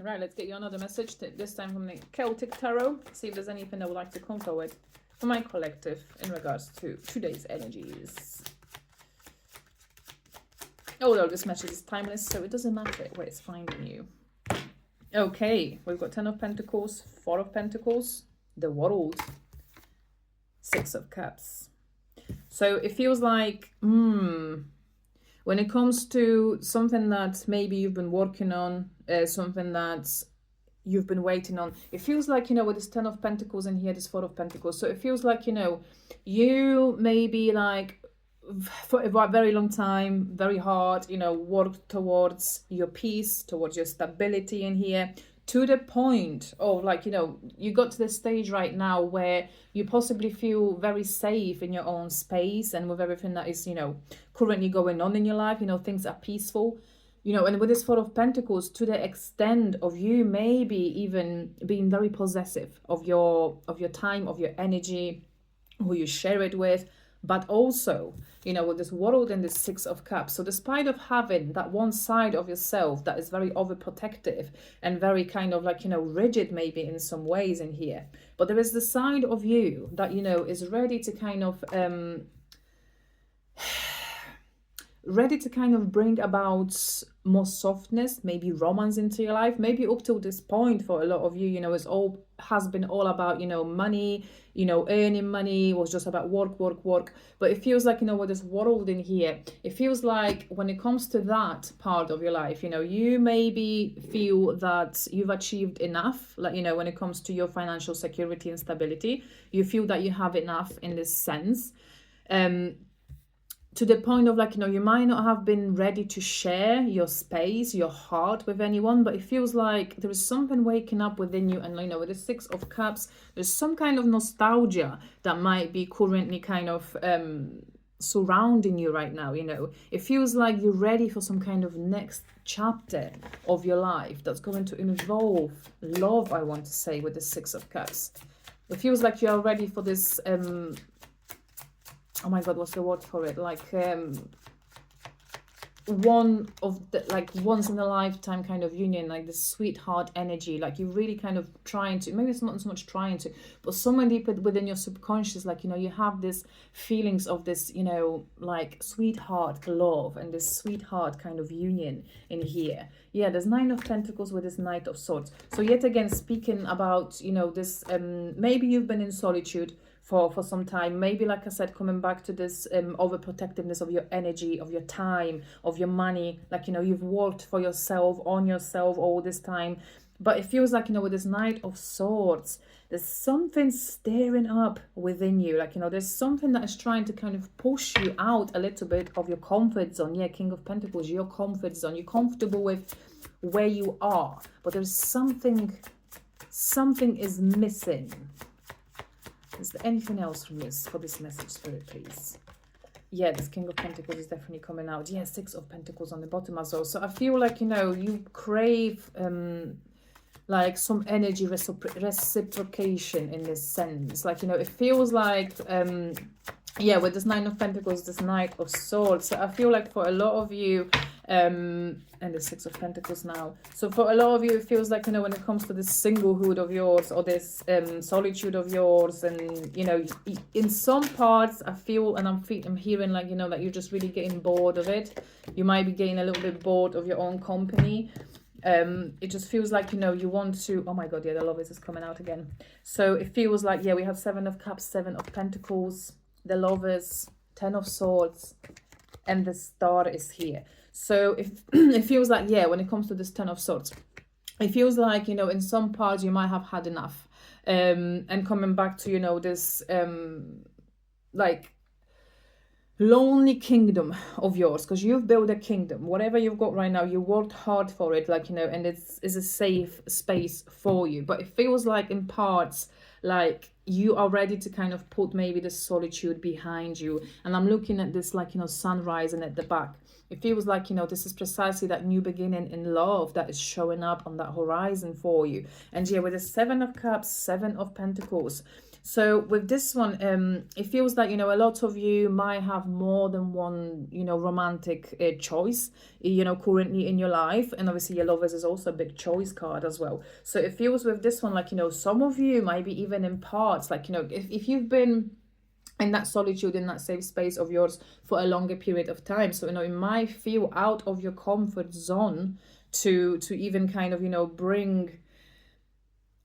Right, let's get you another message, this time from the Celtic Tarot. See if there's anything I would like to come forward for my collective in regards to today's energies. Although this message is timeless, so it doesn't matter where it's finding you. Okay, we've got 10 of Pentacles, 4 of Pentacles, the World, 6 of Cups. So it feels like, when it comes to something that maybe you've been working on, something that you've been waiting on, it feels like, with this 10 of Pentacles in here, this 4 of Pentacles. So it feels like, you maybe like for a very long time, very hard, work towards your peace, towards your stability in here, to the point of like, you got to the stage right now where you possibly feel very safe in your own space and with everything that is, currently going on in your life, things are peaceful, and with this 4 of Pentacles, to the extent of you maybe even being very possessive of your time, of your energy, who you share it with, but also, with this World and this 6 of Cups. So despite of having that one side of yourself that is very overprotective and very kind of like, rigid maybe in some ways in here, but there is the side of you that, is ready to kind of, bring about more softness, maybe romance into your life. Maybe up till this point for a lot of you, has been all about, money, earning money, was just about work. But it feels like, with this World in here, it feels like when it comes to that part of your life, you maybe feel that you've achieved enough, like, when it comes to your financial security and stability, you feel that you have enough in this sense. To the point of like, you might not have been ready to share your space, your heart with anyone, but it feels like there is something waking up within you. And, with the 6 of Cups, there's some kind of nostalgia that might be currently kind of surrounding you right now. It feels like you're ready for some kind of next chapter of your life that's going to involve love, I want to say, with the 6 of Cups. It feels like you're ready for this oh my god, what's the word for it? Like one of the, like, once in a lifetime kind of union, like this sweetheart energy, like you're really kind of trying to, maybe it's not so much trying to, but somewhere deep within your subconscious, like, you have this feelings of this, like sweetheart love and this sweetheart kind of union in here. Yeah, there's 9 of Pentacles with this Knight of Swords. So yet again, speaking about, this, maybe you've been in solitude for some time, maybe, like I said, coming back to this overprotectiveness of your energy, of your time, of your money, like, you've worked for yourself, on yourself all this time, but it feels like, with this Knight of Swords, there's something stirring up within you, like, there's something that is trying to kind of push you out a little bit of your comfort zone. Yeah, King of Pentacles, your comfort zone, you're comfortable with where you are, but there's something is missing. Is there anything else from this for this message, Spirit, please? Yeah, this King of Pentacles is definitely coming out. Yeah, 6 of Pentacles on the bottom as well. So I feel like, you crave like some energy reciprocation in this sense. Like, it feels like, yeah, with this 9 of Pentacles, this Knight of Swords. So I feel like for a lot of you, and the 6 of Pentacles now. So for a lot of you, it feels like, when it comes to this singlehood of yours or this solitude of yours, and, in some parts, I feel, and I'm hearing like, that you're just really getting bored of it. You might be getting a little bit bored of your own company. It just feels like, you want to, oh my god, yeah, the Lovers is coming out again. So it feels like, yeah, we have 7 of Cups, 7 of Pentacles, the Lovers, 10 of Swords, and the Star is here. So it feels like, yeah, when it comes to this 10 of Swords, it feels like, in some parts you might have had enough. And coming back to, this, like, lonely kingdom of yours, because you've built a kingdom. Whatever you've got right now, you worked hard for it, like, and it's a safe space for you. But it feels like in parts, like, you are ready to kind of put maybe the solitude behind you. And I'm looking at this, like, sunrise and at the back. It feels like, this is precisely that new beginning in love that is showing up on that horizon for you. And yeah, with the 7 of Cups, 7 of Pentacles. So with this one, it feels like, you know, a lot of you might have more than one, you know, romantic choice, you know, currently in your life. And obviously your lovers is also a big choice card as well. So it feels with this one, like, you know, some of you might be even in parts, like, you know, if you've been in that solitude, in that safe space of yours for a longer period of time. So, you know, it might feel out of your comfort zone to even kind of, you know, bring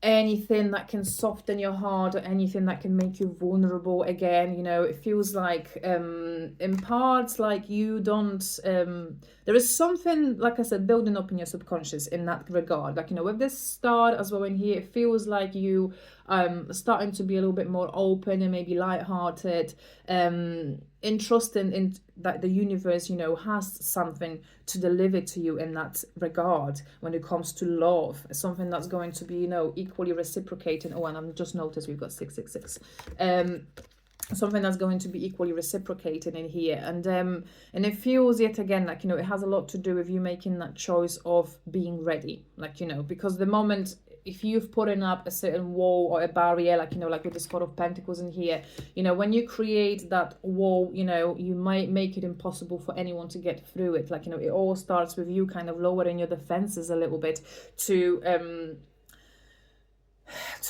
anything that can soften your heart or anything that can make you vulnerable again. You know, it feels like in parts like you don't there is something, like I said, building up in your subconscious in that regard. Like, you know, with this star as well in here, it feels like you starting to be a little bit more open and maybe lighthearted, in trusting in that the universe, you know, has something to deliver to you in that regard when it comes to love, something that's going to be, you know, equally reciprocating. Oh, and I've just noticed we've got 666. Something that's going to be equally reciprocated in here, and it feels yet again like, you know, it has a lot to do with you making that choice of being ready, like, you know, because the moment, if you've put in up a certain wall or a barrier, like, you know, like with the Four of Pentacles in here, you know, when you create that wall, you know, you might make it impossible for anyone to get through it. Like, you know, it all starts with you kind of lowering your defenses a little bit to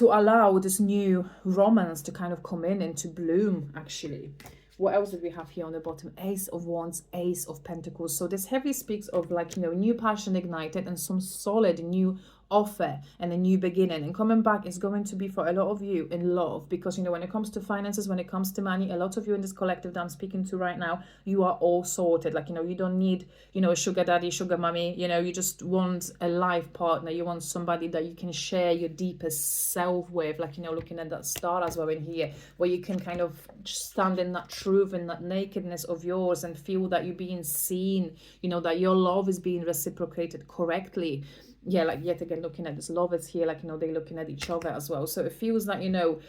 allow this new romance to kind of come in and to bloom, actually. What else did we have here on the bottom? Ace of Wands, Ace of Pentacles. So this heavily speaks of, like, you know, new passion ignited and some solid new offer and a new beginning. And coming back is going to be for a lot of you in love, because, you know, when it comes to finances, when it comes to money, a lot of you in this collective that I'm speaking to right now, you are all sorted. Like, you know, you don't need, you know, a sugar daddy, sugar mommy, you know, you just want a life partner. You want somebody that you can share your deepest self with, like, you know, looking at that star as well in here, where you can kind of stand in that truth and that nakedness of yours and feel that you're being seen, you know, that your love is being reciprocated correctly. Yeah, like, yet again, looking at this lovers here, like, you know, they're looking at each other as well. So it feels like, you know,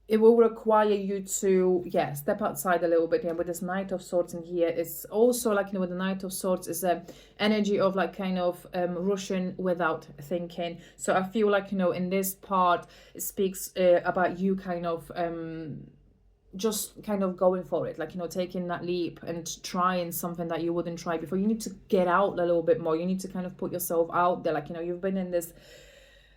it will require you to, yeah, step outside a little bit. Yeah, with this Knight of Swords in here, it's also like, you know, with the Knight of Swords is a energy of like kind of rushing without thinking. So I feel like, you know, in this part, it speaks about you kind of just kind of going for it, like, you know, taking that leap and trying something that you wouldn't try before. You need to get out a little bit more. You need to kind of put yourself out there. Like, you know, you've been in this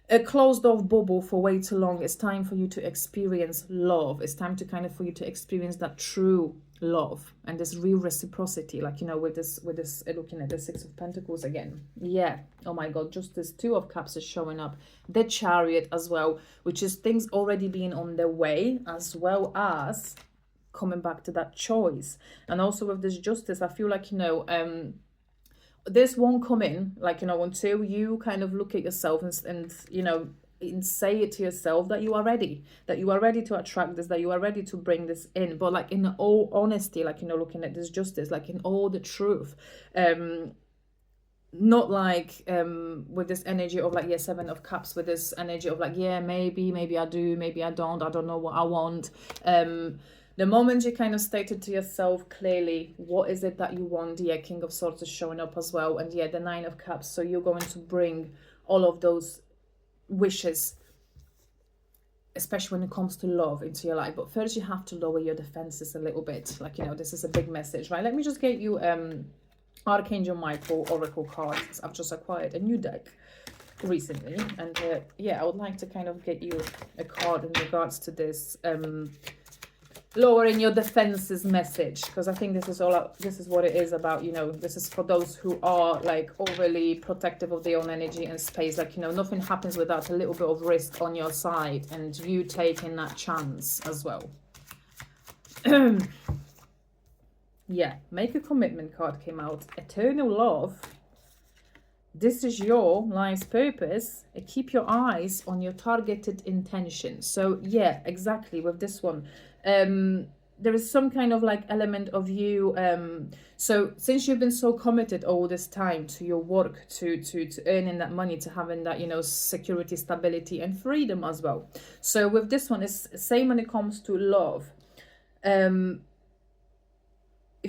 a closed off bubble for way too long. It's time for you to experience love. It's time to kind of for you to experience that true love and this real reciprocity, like, you know, with this looking at the Six of Pentacles again. Yeah, oh my god, just this Two of Cups is showing up, the Chariot as well, which is things already being on their way, as well as coming back to that choice. And also with this Justice, I feel like, you know, this won't come in, like, you know, until you kind of look at yourself and you know, and say it to yourself that you are ready, to attract this, that you are ready to bring this in. But like, in all honesty, like, you know, looking at this Justice, like, in all the truth, not like with this energy of like, yeah, Seven of Cups, with this energy of like, yeah, maybe I do, maybe I don't know what I want. The moment you kind of stated to yourself clearly what is it that you want, yeah, King of Swords is showing up as well, and yeah, the Nine of Cups. So you're going to bring all of those wishes, especially when it comes to love, into your life. But first you have to lower your defenses a little bit. Like, you know, this is a big message, right? Let me just get you Archangel Michael Oracle cards. I've just acquired a new deck recently, and yeah, I would like to kind of get you a card in regards to this lowering your defenses message, because I think this is what it is about. You know, this is for those who are like overly protective of their own energy and space. Like, you know, nothing happens without a little bit of risk on your side and you taking that chance as well. Yeah, make a commitment card came out. Eternal love. This is your life's purpose. Keep your eyes on your targeted intention. So yeah, exactly with this one. There is some kind of like element of you. So since you've been so committed all this time to your work, to earning that money, to having that, you know, security, stability and freedom as well. So with this one, it's same when it comes to love. It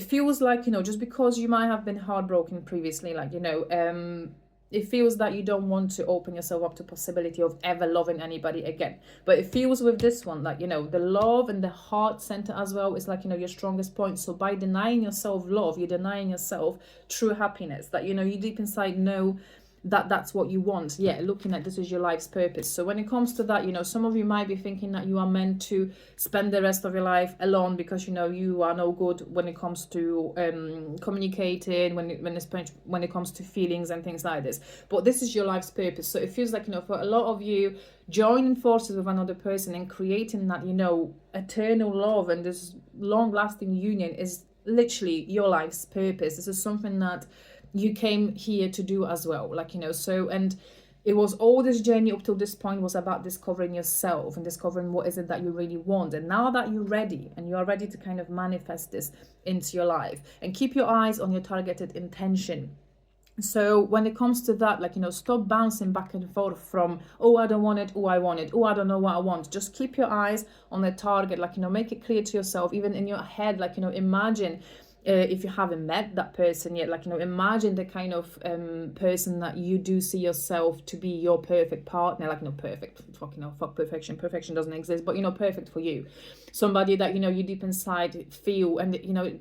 feels like, you know, just because you might have been heartbroken previously, like, you know, it feels that you don't want to open yourself up to possibility of ever loving anybody again. But it feels with this one, like, you know, the love and the heart center as well is like, you know, your strongest point. So by denying yourself love, you're denying yourself true happiness, that, you know, you deep inside know that that's what you want. Yeah, looking at this is your life's purpose. So when it comes to that, you know, some of you might be thinking that you are meant to spend the rest of your life alone because, you know, you are no good when it comes to communicating, when it comes to feelings and things like this. But this is your life's purpose. So it feels like, you know, for a lot of you, joining forces with another person and creating that, you know, eternal love and this long-lasting union is literally your life's purpose. This is something that you came here to do as well, like, you know. So, and it was all this journey up till this point was about discovering yourself and discovering what is it that you really want. And now that you're ready and you are ready to kind of manifest this into your life, and keep your eyes on your targeted intention. So when it comes to that, like, you know, stop bouncing back and forth from, oh, I don't want it, oh, I want it, oh, I don't know what I want. Just keep your eyes on the target, like, you know, make it clear to yourself, even in your head, like, you know, imagine, if you haven't met that person yet, like, you know, imagine the kind of person that you do see yourself to be your perfect partner, like, you know, perfect, fuck, you know, fuck perfection doesn't exist, but, you know, perfect for you, somebody that, you know, you deep inside feel. And, you know,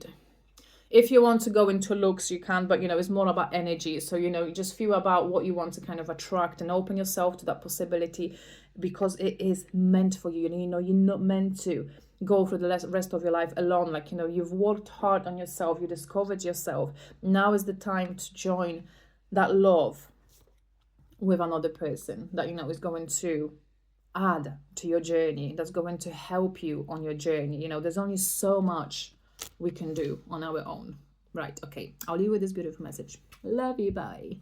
if you want to go into looks, you can, but, you know, it's more about energy. So, you know, you just feel about what you want to kind of attract and open yourself to that possibility, because it is meant for you. And, you know, you're not meant to go through the rest of your life alone. Like, you know, you've worked hard on yourself, you discovered yourself. Now is the time to join that love with another person that, you know, is going to add to your journey, that's going to help you on your journey. You know, there's only so much we can do on our own. Right, okay, I'll leave you with this beautiful message. Love you, bye.